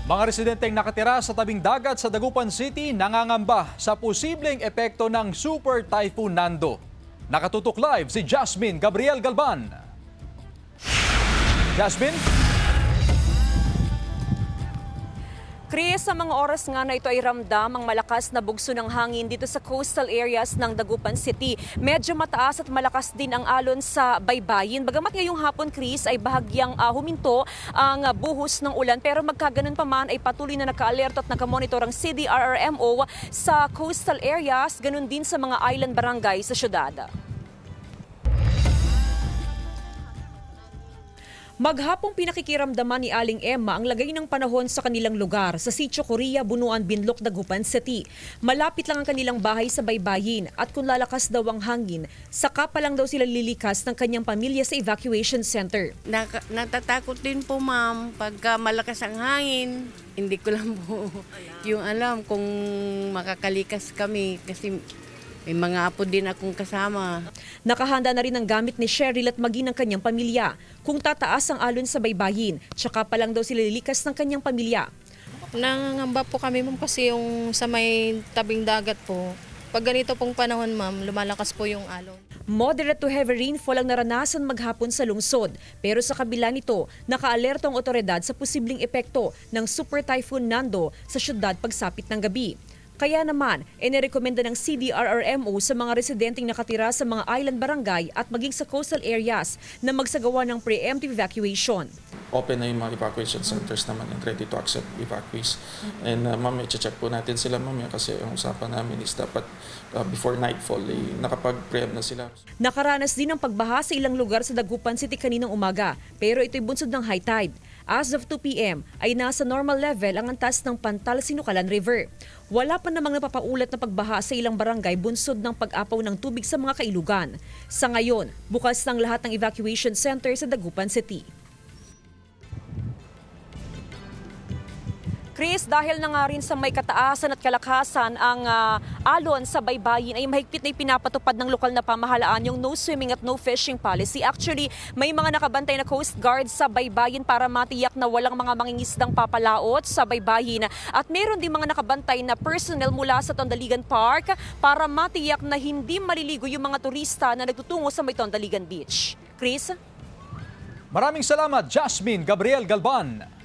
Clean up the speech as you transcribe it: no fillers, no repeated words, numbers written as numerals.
Mga residenteng nakatira sa tabing dagat sa Dagupan City nangangamba sa posibleng epekto ng Super Typhoon Nando. Nakatutok live si Jasmine Gabriel Galban. Jasmine? Chris, sa mga oras nga na ito ay ramdam ang malakas na bugso ng hangin dito sa coastal areas ng Dagupan City. Medyo mataas at malakas din ang alon sa baybayin. Bagamat ngayong hapon, Chris, ay bahagyang huminto ang buhos ng ulan. Pero magkaganon pa man ay patuloy na naka-alert at nakamonitor ang CDRRMO sa coastal areas, ganun din sa mga island barangay sa syudad. Maghapong pinakikiramdaman ni Aling Emma ang lagay ng panahon sa kanilang lugar sa Sitio Korea, Bunuan, Binloc, Dagupan City. Malapit lang ang kanilang bahay sa baybayin at kung lalakas daw ang hangin, saka pa lang daw sila lilikas ng kanyang pamilya sa evacuation center. Natatakot din po, ma'am, pagka malakas ang hangin. Hindi ko lang po yung alam kung makakalikas kami kasi may mga apo din akong kasama. Nakahanda na rin ang gamit ni Cheryl at maging ng kanyang pamilya. Kung tataas ang alon sa baybayin, tsaka pa lang daw sila lilikas ng kanyang pamilya. Nangangamba po kami, ma'am, kasi yung sa may tabing dagat po, pag ganito pong panahon, ma'am, lumalakas po yung alon. Moderate to heavy rainfall ang naranasan maghapon sa lungsod. Pero sa kabila nito, naka-alerto ang otoridad sa posibleng epekto ng Super Typhoon Nando sa syudad pagsapit ng gabi. Kaya naman, inirekomenda ng CDRRMO sa mga residenteng nakatira sa mga island barangay at maging sa coastal areas na magsagawa ng preemptive evacuation. Open na yung mga evacuation centers naman and ready to accept evacuees. And ma'am, i-check po natin sila ma'am kasi ang usapan namin is dapat before nightfall nakapag-preempt na sila. Nakaranas din ng pagbaha sa ilang lugar sa Dagupan City kaninang umaga, pero ito'y bunsod ng high tide. As of 2 p.m. ay nasa normal level ang antas ng Pantal Sinukalan River. Wala pa namang napapaulat na pagbaha sa ilang barangay bunsod ng pag-apaw ng tubig sa mga kailugan. Sa ngayon, bukas ng lahat ng evacuation center sa Dagupan City. Chris, dahil na nga rin sa may kataasan at kalakasan ang alon sa baybayin ay mahigpit na ipinapatupad ng lokal na pamahalaan yung no swimming at no fishing policy. Actually, may mga nakabantay na Coast Guard sa baybayin para matiyak na walang mga mangingisdang papalaot sa baybayin. At meron din mga nakabantay na personnel mula sa Tondaligan Park para matiyak na hindi maliligo yung mga turista na nagtutungo sa may Tondaligan Beach. Chris? Maraming salamat, Jasmine Gabriel Galban.